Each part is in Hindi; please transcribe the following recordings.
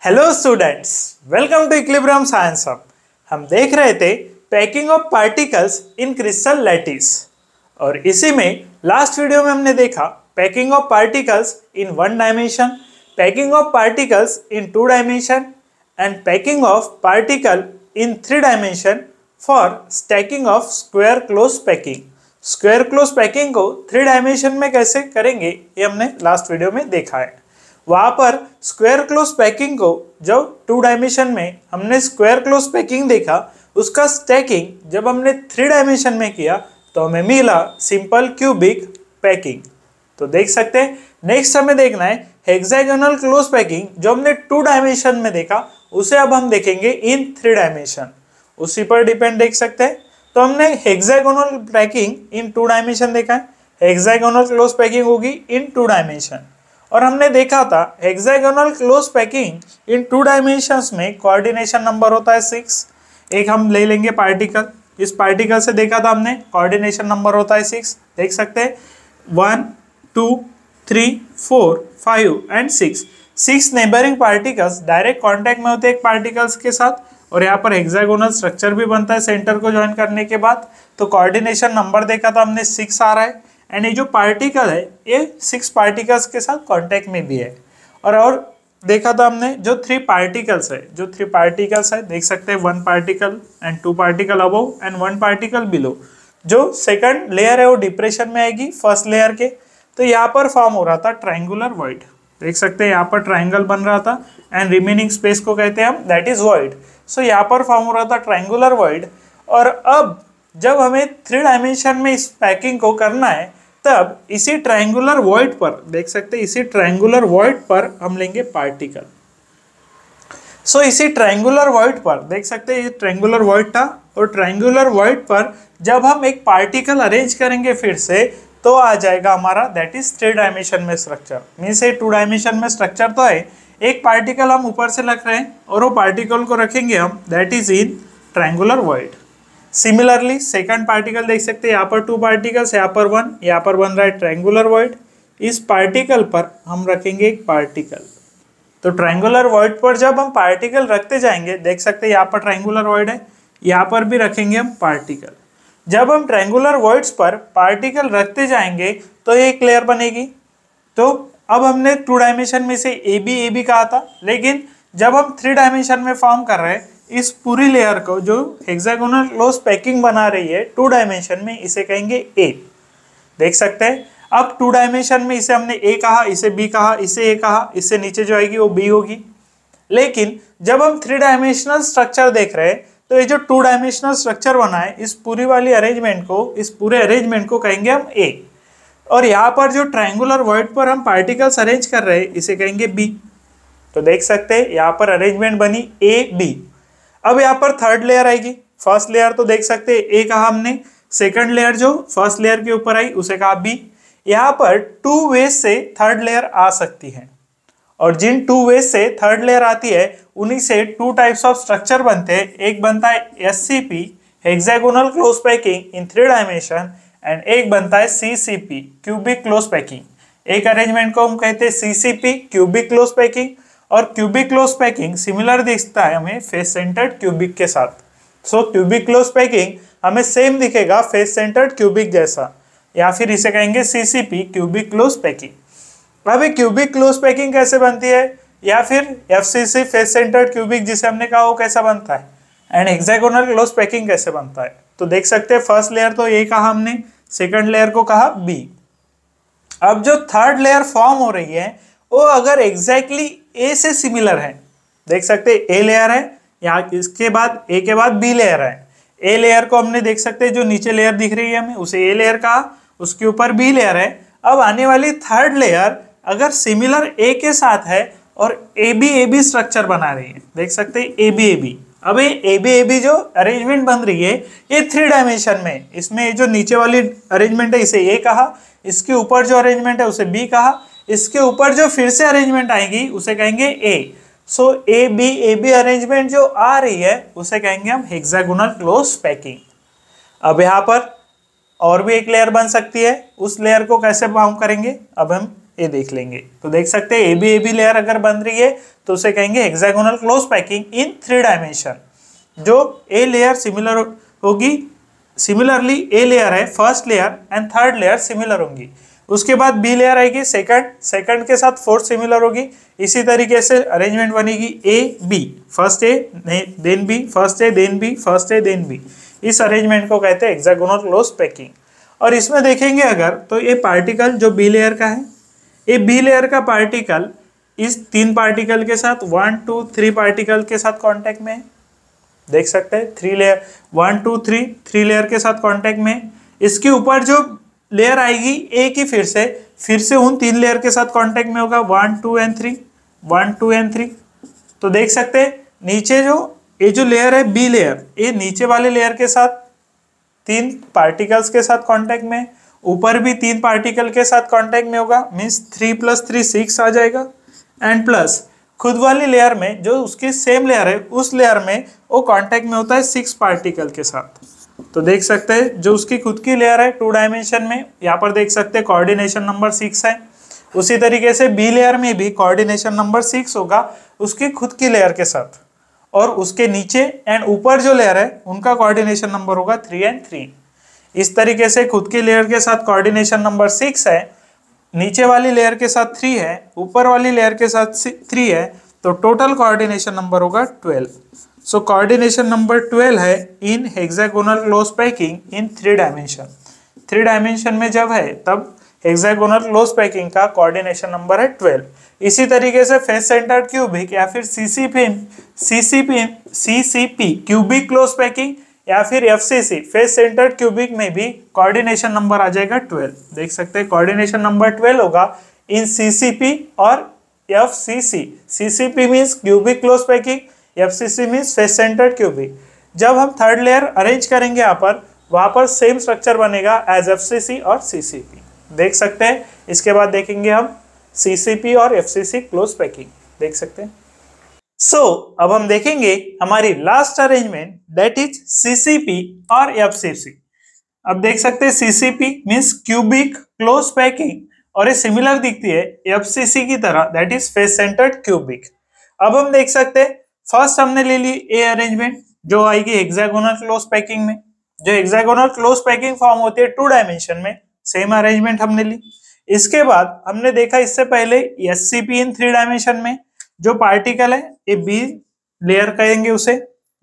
Hello students, welcome to equilibrium science hub. हम देख रहे थे packing of particles in crystal lattice और इसी में लास्ट वीडियो में हमने देखा packing of particles in 1 dimension, packing of particles in 2 dimension and packing of particle in 3 dimension for stacking of square close packing. Square close packing को 3 डायमेंशन में कैसे करेंगे ये हमने लास्ट वीडियो में देखा है। वहाँ पर स्क्वायर क्लोज पैकिंग को जब 2 डायमेंशन में हमने स्क्वायर क्लोज पैकिंग देखा, उसका स्टैकिंग जब हमने 3 डायमेंशन में किया तो हमें मिला सिंपल क्यूबिक पैकिंग। तो देख सकते हैं नेक्स्ट हमें देखना है हेक्सागोनल क्लोज पैकिंग, जो हमने 2 डायमेंशन में देखा उसे अब हम देखेंगे इन 3 डायमेंशन। उसी पर डिपेंड देख सकते हैं। तो हमने हेक्सागोनल पैकिंग इन 2 डायमेंशन देखा है, हेक्सागोनल क्लोज पैकिंग होगी इन 2 डायमेंशन। और हमने देखा था हेक्सागोनल क्लोज पैकिंग इन 2 डायमेंशंस में कोऑर्डिनेशन नंबर होता है 6। एक हम ले लेंगे पार्टिकल, इस पार्टिकल से देखा था हमने कोऑर्डिनेशन नंबर होता है 6। देख सकते हैं 1 2 3 4 5 and 6 neighbouring particles direct contact में होते हैं एक पार्टिकल्स के साथ। और यहाँ पर हेक्सागोनल स्ट्रक्चर भी बनता है सेंटर को ज्वाइन करने के बाद। तो कोऑर्डिनेशन नंबर देखा था हमने 6 आ रहा है एंड ये जो पार्टिकल है ये 6 पार्टिकल्स के साथ कांटेक्ट में भी है। और देखा था हमने जो 3 पार्टिकल्स है, देख सकते हैं 1 particle and 2 particle above and 1 particle below. जो सेकंड लेयर है वो डिप्रेशन में आएगी फर्स्ट लेयर के। तो यहाँ पर फॉर्म हो रहा था ट्रायंगुलर वॉइड, देख सकते हैं यहाँ पर ट्रायंगल बन रहा था एंड रिमेनिंग स्पेस को कहते हैं हम दैट इज वॉइड। सो यहाँ पर फॉर्म हो रहा था ट्रायंगुलर वॉइड। और अब जब हमें 3 डायमेंशन में इस पैकिंग को करना है तब इसी ट्रायंगुलर वॉइड पर देख सकते हैं, इसी ट्रायंगुलर वॉइड पर हम लेंगे पार्टिकल। सो इसी ट्रायंगुलर वॉइड पर देख सकते हैं ये ट्रायंगुलर वॉइड था और ट्रायंगुलर वॉइड पर जब हम एक पार्टिकल अरेंज करेंगे फिर से तो आ जाएगा हमारा दैट इज 3 डायमेंशन में स्ट्रक्चर। मीन्स 2 डायमेंशन में स्ट्रक्चर तो है, एक पार्टिकल हम ऊपर से रख रहे हैं और वो पार्टिकल को रखेंगे हम that is in triangular void. Similarly second particle देख सकते हैं यहाँ पर 2 पार्टिकल्स, यहाँ पर 1, यहाँ पर बन रहा है ट्रायंगुलर वॉइड। इस पार्टिकल पर हम रखेंगे एक पार्टिकल। तो ट्रायंगुलर वॉइड पर जब हम पार्टिकल रखते जाएंगे देख सकते हैं यहाँ पर ट्रायंगुलर वॉइड है, यहाँ पर भी रखेंगे हम पार्टिकल। जब हम ट्रायंगुलर वॉइड्स पर पार्टिकल रखते जाएंगे तो एक लेयर बनेगी। तो अब हमने 2 डायमेंशन में से ए बी कहा था, लेकिन जब हम 3 डायमेंशन में फॉर्म कर रहे हैं इस पूरी लेयर को जो हेक्सागोनल क्लोज पैकिंग बना रही है 2 डायमेंशन में, इसे कहेंगे ए। देख सकते हैं अब 2 डायमेंशन में इसे हमने ए कहा, इसे बी कहा, इसे ए कहा, इससे नीचे जो आएगी वो बी होगी। लेकिन जब हम 3 डायमेंशनल स्ट्रक्चर देख रहे हैं तो ये जो 2 डायमेंशनल स्ट्रक्चर बना है इस पूरी वाली अरेंजमेंट को, इस पूरे अरेंजमेंट को कहेंगे हम ए। और यहाँ पर जो ट्रायंगुलर वॉइड पर हम पार्टिकल्स अरेंज कर रहे हैं इसे कहेंगे बी। तो देख सकते हैं यहाँ पर अरेंजमेंट बनी ए बी। अब यहाँ पर थर्ड लेयर आएगी। फर्स्ट लेयर तो देख सकते हैं ए कहा हमने, सेकंड लेयर जो फर्स्ट लेयर के ऊपर आई उसे कहा बी। यहाँ पर 2 वेज से थर्ड लेयर आ सकती है और जिन 2 वेज से थर्ड लेयर आती है उन्हीं से 2 टाइप्स ऑफ स्ट्रक्चर बनते हैं। एक बनता है SCP hexagonal close packing in 3 dimension and एक बनता है CCP क्यूबिक क्लोज पैकिंग। एक अरेंजमेंट को हम कहते हैं CCP क्यूबिक क्लोज पैकिंग और क्यूबिक क्लोज पैकिंग सिमिलर दिखता है हमें फेस सेंटर्ड क्यूबिक के साथ। सो क्यूबिक क्लोज पैकिंग हमें सेम दिखेगा फेस सेंटर्ड क्यूबिक जैसा, या फिर इसे कहेंगे CCP क्यूबिक क्लोज पैकिंग। अब क्यूबिक क्लोज पैकिंग कैसे बनती है या फिर FCC फेस सेंटर्ड क्यूबिक जिसे हमने कहा वो कैसा बनता है एंड हेक्सागोनल क्लोज पैकिंग कैसे बनता है। तो देख सकते हैं फर्स्ट लेयर तो ये कहा हमने, सेकंड लेयर को कहा बी। अब जो थर्ड लेयर फॉर्म हो रही है वो अगर एग्जैक्टली ए से सिमिलर है, देख सकते हैं ए लेयर है, यहाँ इसके बाद ए के बाद बी लेयर है। ए लेयर को हमने देख सकते हैं जो नीचे लेयर दिख रही है हमें उसे ए लेयर कहा, उसके ऊपर बी लेयर है। अब आने वाली थर्ड लेयर अगर सिमिलर ए के साथ है और ए बी स्ट्रक्चर बना रही है, देख सकते हैं ए बी। अब ये ए बी जो अरेंजमेंट बन रही है ये 3 डायमेंशन में, इसमें जो नीचे वाली अरेंजमेंट है इसे ए कहा, इसके ऊपर जो अरेंजमेंट है उसे बी कहा, इसके ऊपर जो फिर से अरेंजमेंट आएगी उसे कहेंगे ए। सो ए बी अरेंजमेंट जो आ रही है उसे कहेंगे हम हेक्सागोनल क्लोज पैकिंग। अब यहाँ पर और भी एक लेयर बन सकती है, उस लेयर को कैसे फॉर्म करेंगे अब हम ये देख लेंगे। तो देख सकते हैं ए बी लेयर अगर बन रही है तो उसे कहेंगे hexagonal close packing in 3 dimension. जो ए लेयर सिमिलर होगी, सिमिलरली ए लेयर है first layer and third layer similar होंगी। उसके बाद बी लेयर आएगी सेकंड के साथ फोर्थ सिमिलर होगी। इसी तरीके से अरेंजमेंट बनेगी A B, first A then B, first A then B, first A then B. इस अरेंजमेंट को कहते हैं हेक्सागोनल क्लोज पैकिंग। और इसमें देखेंगे अगर तो ये पार्टिकल जो बी लेयर का है, ये बी लेयर का पार्टिकल इस 3 पार्टिकल के साथ 1 2 3 पार्टिकल के साथ कांटेक्ट में है। देख सकते हैं 3 लेयर 1 2 3 लेयर के साथ कांटेक्ट में। इसके ऊपर जो लेयर आएगी ए की फिर से उन 3 लेयर के साथ कांटेक्ट में होगा 1 2 एंड 3 1 2 एंड 3। तो देख सकते हैं नीचे जो लेयर है बी लेयर, ये नीचे वाले लेयर के साथ 3 पार्टिकल्स के साथ कांटेक्ट में, ऊपर भी 3 पार्टिकल के साथ कांटेक्ट में होगा, मीन्स 3 + 3 6 आ जाएगा। एंड प्लस खुद वाली लेयर में जो उसकी सेम लेयर है उस लेयर में वो कांटेक्ट में होता है 6 पार्टिकल के साथ। तो देख सकते हैं जो उसकी खुद की लेयर है 2 डायमेंशन में, यहाँ पर देख सकते हैं कोऑर्डिनेशन नंबर 6 है। उसी तरीके से बी लेयर में भी कोऑर्डिनेशन नंबर 6 होगा उसकी खुद की लेयर के साथ, और उसके नीचे एंड ऊपर जो लेयर है उनका कोऑर्डिनेशन नंबर होगा 3 एंड 3। इस तरीके से खुद की लेयर के साथ कोऑर्डिनेशन नंबर 6 है, नीचे वाली लेयर के साथ 3 है, ऊपर वाली लेयर के साथ 3 है, तो टोटल कोऑर्डिनेशन नंबर होगा 12। सो कोऑर्डिनेशन नंबर 12 है in hexagonal close packing in 3 dimension. 3 dimension में जब है तब हेक्सागोनल क्लोज पैकिंग का कोऑर्डिनेशन नंबर है 12। इसी तरीके से फेस सेंटर्ड क्यूबिक या फिर सीसीपी क्यूबिक क्लोज पैकिंग या फिर एफसीसी फेस सेंटर्ड क्यूबिक में भी कोऑर्डिनेशन नंबर आ जाएगा 12। देख सकते हैं कोऑर्डिनेशन नंबर 12 होगा इन सीसीपी और FCC. CCP means cubic close packing, FCC means face centred cubic. जब हम थर्ड लेयर अरेंज करेंगे यहाँ पर, वहां पर सेम स्ट्रक्चर बनेगा एज एफसीसी और सीसीपी। देख सकते हैं इसके बाद देखेंगे हम सीसीपी और एफसीसी क्लोज पैकिंग। देख सकते हैं। अब हम देखेंगे हमारी last arrangement that is CCP और एफसीसी। अब देख सकते हैं CCP means cubic close packing और ये सिमिलर दिखती है एफसीसी की तरह, that is face centred cubic. अब हम देख सकते हैं फर्स्ट हमने ले ली ए अरेंजमेंट जो आएगी हेक्सागोनल क्लोज पैकिंग में। जो हेक्सागोनल क्लोज पैकिंग फॉर्म होती है 2 डायमेंशन में, सेम अरेंजमेंट हमने ली। इसके बाद हमने देखा इससे पहले एससीपी इन 3 डायमेंशन में जो पार्टिकल है ये बी लेयर कहेंगे उसे।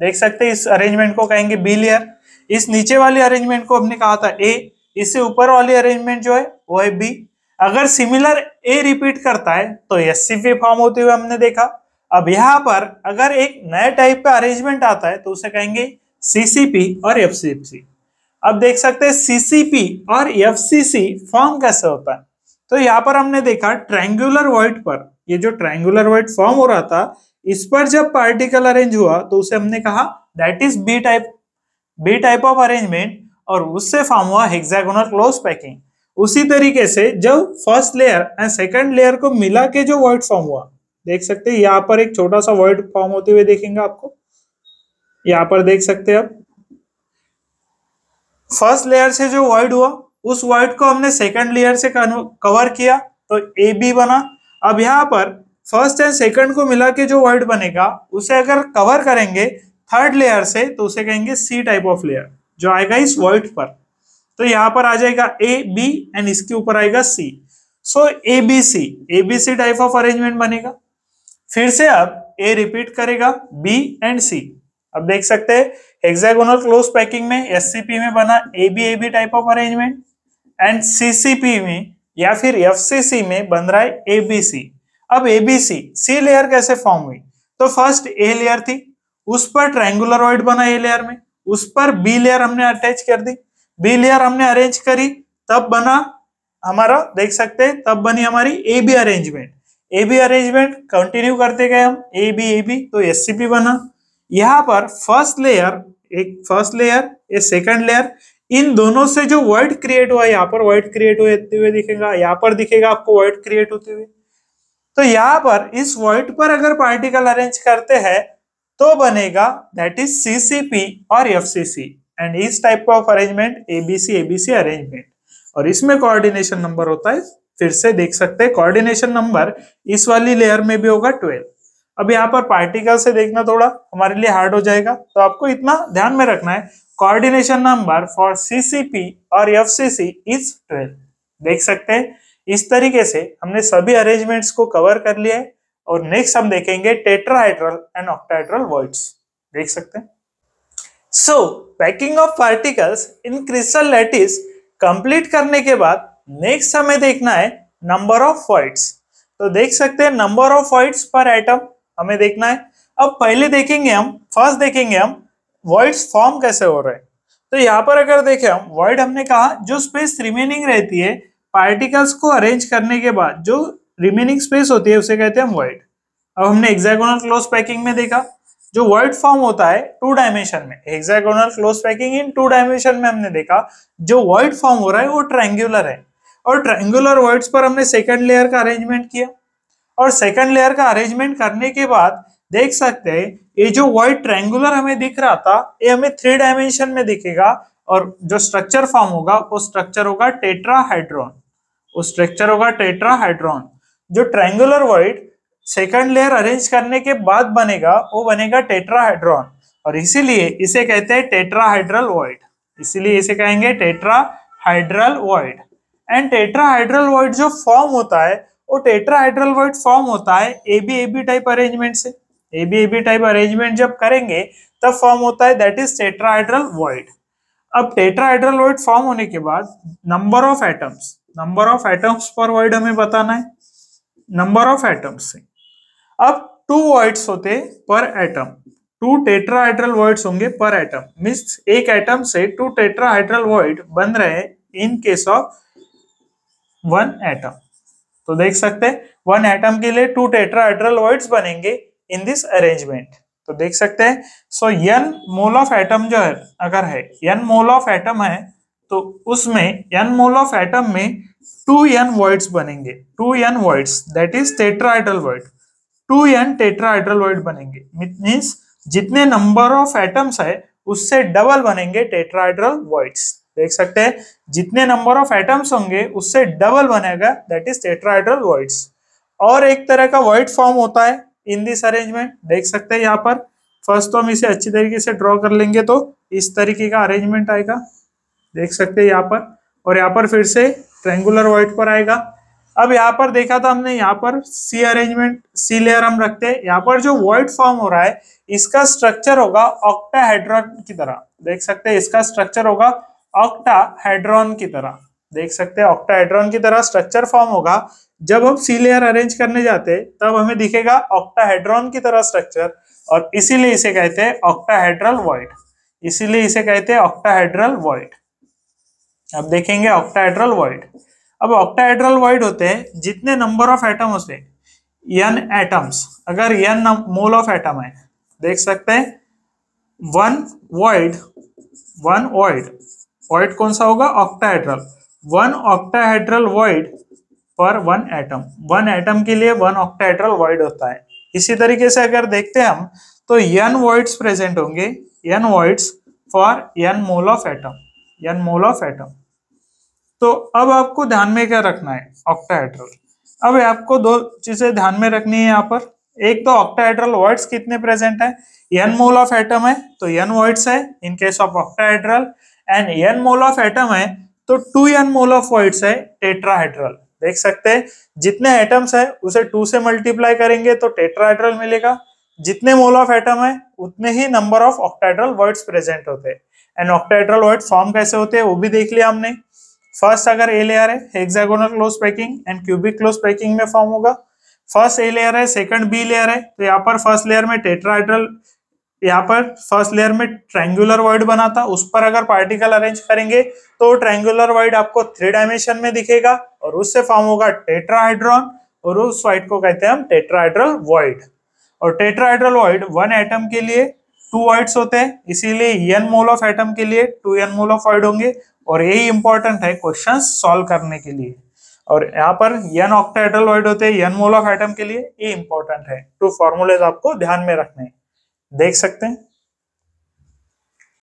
देख सकते हैं इस अरेंजमेंट को कहेंगे बी लेयर। इस नीचे वाली अरेंजमेंट को हमने कहा था ए, इससे ऊपर वाली अरेंजमेंट जो है वो है बी। अगर सिमिलर ए रिपीट करता है तो एससीपी फॉर्म होते हुए हमने देखा। अब यहाँ पर अगर एक नया टाइप का अरेंजमेंट आता है तो उसे कहेंगे सीसीपी और एफसीसी। अब देख सकते हैं सीसीपी और एफसीसी फॉर्म कैसे होता है। तो यहाँ पर हमने देखा ट्रायंगुलर वॉइड पर, ये जो ट्रायंगुलर वॉइड फॉर्म हो रहा था इस पर जब पार्टिकल अरेंज हुआ तो उसे हमने कहा that is B type of arrangement, और उससे फॉर्म हुआ हेक्सागोनल क्लोज पैकिंग। उसी तरीके से जब first layer and second layer को मिला के जो वॉइड फॉर्म हुआ, देख सकते हैं यहाँ पर एक छोटा सा वॉइड फॉर्म होते हुए देखेंगे आपको। यहाँ पर देख सकते हैं आप फर्स्ट लेयर से जो वॉइड हुआ उस वॉइड को हमने सेकंड लेयर से कवर किया तो ए बी बना। अब यहाँ पर फर्स्ट एंड सेकंड को मिला के जो वॉइड बनेगा उसे अगर कवर करेंगे थर्ड लेयर से तो उसे कहेंगे सी टाइप ऑफ लेयर जो आएगा इस वॉइड पर। तो यहाँ पर आ जाएगा ए बी एंड इसके ऊपर आएगा C. So ABC type of arrangement बनेगा। फिर से अब ए रिपीट करेगा बी एंड सी। अब देख सकते हैं हेक्सागोनल क्लोज पैकिंग में एससीपी में बना AB type of arrangement and CCP में या फिर एफसीसी में बन रहा है एबीसी। अब एबीसी सी लेयर कैसे फॉर्म हुई, तो फर्स्ट ए लेयर थी उस पर ट्रायंगुलर वॉइड बना ए लेयर में, उस पर बी लेयर हमने अटैच कर दी, बी लेयर हमने अरेंज करी तब बना हमारा, देख सकते हैं तब बनी हमारी A B arrangement. A B arrangement continue करते गए हम ए बी तो एससीपी बना। यहाँ पर फर्स्ट लेयर एक सेकंड लेयर, इन दोनों से जो वर्ड क्रिएट हुआ यहाँ पर वर्ड क्रिएट होते हुए दिखेगा, यहाँ पर दिखेगा आपको वर्ड क्रिएट होते हुए। तो यहाँ पर इस वर्ड पर अगर पार्टिकल अरेंज करते हैं तो बनेगा दैट इज सीसीपी और एफसीसी एंड इस type of arrangement ABC arrangement, और इसमें कोऑर्डिनेशन नंबर होता है फिर से देख सकते हैं कोऑर्डिनेशन नंबर इस वाली लेयर में भी होगा 12। अब यहाँ पर पार्टिकल से देखना थोड़ा हमारे लिए हार्ड हो जाएगा, तो आपको इतना ध्यान में रखना है, कोऑर्डिनेशन नंबर फॉर CCP और FCC इज 12। देख सकते हैं इस तरीके से हमने सभी अरेंजमेंट्स को कवर कर लिया है। और नेक्स्ट हम देखेंगे टेट्राहेड्रल एंड ऑक्टाहेड्रल वॉइड्स। देख सकते हैं। सो packing of particles in crystal lattice complete करने के बाद नेक्स्ट हमें देखना है नंबर ऑफ वॉइड्स। तो देख सकते हैं नंबर ऑफ वॉइड्स पर एटम हमें देखना है। अब पहले देखेंगे फर्स्ट देखेंगे हम वॉइड्स फॉर्म कैसे हो रहे हैं। तो यहाँ पर अगर देखें हम वॉइड, हमने कहा जो स्पेस रिमेनिंग रहती है पार्टिकल्स को अरेंज करने के बाद, जो रिमेनिंग स्पेस होती है उसे कहते हैं हम वॉइड। अब हमने हेक्सागोनल क्लोज पैकिंग में देखा जो वॉइड फॉर्म होता है 2 डायमेंशन में, हेक्सागोनल क्लोज पैकिंग इन 2 डायमेंशन में हमने देखा जो वॉइड फॉर्म हो रहा है वो ट्रायंगुलर है। और ट्रायंगुलर वॉइड्स पर हमने सेकंड लेयर का अरेंजमेंट किया, और सेकंड लेयर का अरेंजमेंट करने के बाद देख सकते हैं ये जो वॉइड ट्रायंगुलर हमें दिख रहा था ये हमें 3 डायमेंशन में दिखेगा, और जो स्ट्रक्चर फॉर्म होगा वो स्ट्रक्चर होगा टेट्राहेड्रॉन। वो स्ट्रक्चर होगा टेट्राहेड्रॉन। जो triangular void second layer arrange करने के बाद बनेगा वो बनेगा टेट्राहेड्रॉन, और इसीलिए इसे कहते हैं टेट्राहेड्रल वॉइड। इसीलिए इसे कहेंगे tetrahedral void. And tetrahedral void जो फॉर्म होता है वो टेट्राहेड्रल वॉइड फॉर्म होता है AB टाइप अरेंजमेंट से। AB टाइप अरेंजमेंट जब करेंगे तब फॉर्म होता है, दैट इज टेट्राहेड्रल वॉइड। अब टेट्राहेड्रल वॉइड फॉर्म होने के बाद नंबर ऑफ एटम्स पर वॉइड हमें बताना है, नंबर ऑफ एटम्स से। अब 2 वॉइड्स होते पर एटम, 2 टेट्राहेड्रल वॉइड्स होंगे पर एटम, मींस एक एटम से 2 टेट्राहेड्रल वॉइड बन रहे हैं इन केस ऑफ 1 एटम। तो देख सकते हैं 1 एटम के लिए 2 टेट्राहेड्रल वॉइड्स बनेंगे इन दिस अरेंजमेंट। तो देख सकते हैं सो n मोल ऑफ एटम जो है, अगर है n मोल ऑफ एटम है तो उसमें n मोल ऑफ एटम में 2n वॉइड्स बनेंगे, 2n voids, that is tetrahedral void. 2n tetrahedral void बनेंगे, मींस जितने नंबर ऑफ एटम्स है उससे डबल बनेंगे टेट्राहेड्रल वॉइड्स। देख सकते हैं जितने नंबर ऑफ एटम्स होंगे उससे डबल बनेगा, दैट इज टेट्राहेड्रल वॉइड्स। और एक तरह का वॉइड फॉर्म होता है इन दिस अरेंजमेंट। देख सकते हैं यहाँ पर फर्स्ट तो हम इसे अच्छी तरीके से ड्रॉ कर लेंगे तो इस तरीके का अरेंजमेंट आएगा। देख सकते हैं यहाँ पर, और यहाँ पर फिर से ट्रायंगुलर वॉइड पर आएगा। अब यहाँ पर देखा था हमने, यहाँ पर सी अरेंजमेंट, सी लेयर हम रखते हैं। यहाँ पर जो वॉइड फॉर्म हो रहा है इसका स्ट्रक्चर होगा ऑक्टाहेड्रॉन की तरह। देख सकते हैं इसका स्ट्रक्चर होगा ऑक्टाहेड्रॉन की तरह। देख सकते हैं ऑक्टाहेड्रॉन की तरह स्ट्रक्चर फॉर्म होगा। जब हम सी लेयर अरेंज करने जाते हैं तब हमें दिखेगा ऑक्टाहेड्रॉन की तरह स्ट्रक्चर, और इसीलिए इसे कहते हैं ऑक्टाहेड्रल वॉइड। इसीलिए इसे कहते हैं ऑक्टाहेड्रल वॉइड। अब देखेंगे ऑक्टाहेड्रल वॉइड। अब ऑक्टाहेड्रल वॉइड होते हैं जितने नंबर ऑफ एटम होते हैं n एटम्स, अगर n मोल ऑफ एटम है, देख सकते हैं 1 वॉइड कौन सा होगा, ऑक्टाहेड्रल। 1 ऑक्टाहेड्रल वॉइड पर 1 एटम, 1 एटम के लिए 1 ऑक्टाहेड्रल वॉइड होता है। इसी तरीके से अगर देखते हैं हम तो n वॉइड्स प्रेजेंट होंगे, n voids for n mole of atom, n mole of atom. तो अब आपको ध्यान में क्या रखना है, ऑक्टाहेड्रल। अब आपको 2 चीजें ध्यान में रखनी है यहाँ पर। एक तो ऑक्टाहेड्रल वॉइड्स कितने प्रेजेंट है, n मोल ऑफ एटम है तो n वॉइड्स है in case of octahedral, and n mole of atom है तो 2n मोल ऑफ वॉइड्स है टेट्राहेड्रल। देख सकते हैं जितने एटम्स है उसे 2 से मल्टीप्लाई करेंगे तो टेट्राहेड्रल मिलेगा। जितने मोल ऑफ एटम है उतने ही number of octahedral voids present होते हैं। एंड ऑक्टाहेड्रल वॉइड फॉर्म कैसे होते हैं वो भी देख लिया हमने। फर्स्ट अगर ए लेयर है hexagonal close packing and cubic close packing में फॉर्म होगा। फर्स्ट ए लेयर है, सेकंड बी लेयर है, तो यहाँ पर फर्स्ट लेयर में टेट्राहेड्रल, यहाँ पर फर्स्ट लेयर में ट्रायंगुलर वॉइड बना था, उस पर अगर पार्टिकल अरेंज करेंगे तो ट्रायंगुलर वॉइड आपको 3 डायमेंशन में दिखेगा और उससे फॉर्म होगा टेट्राहेड्रॉन, और उस वॉइड को कहते हैं हम टेट्राहेड्रल वॉइड। और टेट्राहेड्रल वॉइड 1 एटम के लिए 2 वॉइड्स होते हैं, इसीलिए n मोल ऑफ एटम के लिए 2n मोल ऑफ वॉइड होंगे, और यही इंपॉर्टेंट है क्वेश्चन सॉल्व करने के लिए। और यहाँ पर n ऑक्टाहेड्रल वॉइड होते हैं n मोल ऑफ एटम के लिए, ये इंपॉर्टेंट है। 2 फॉर्मूलेज आपको ध्यान में रखने हैं। देख सकते हैं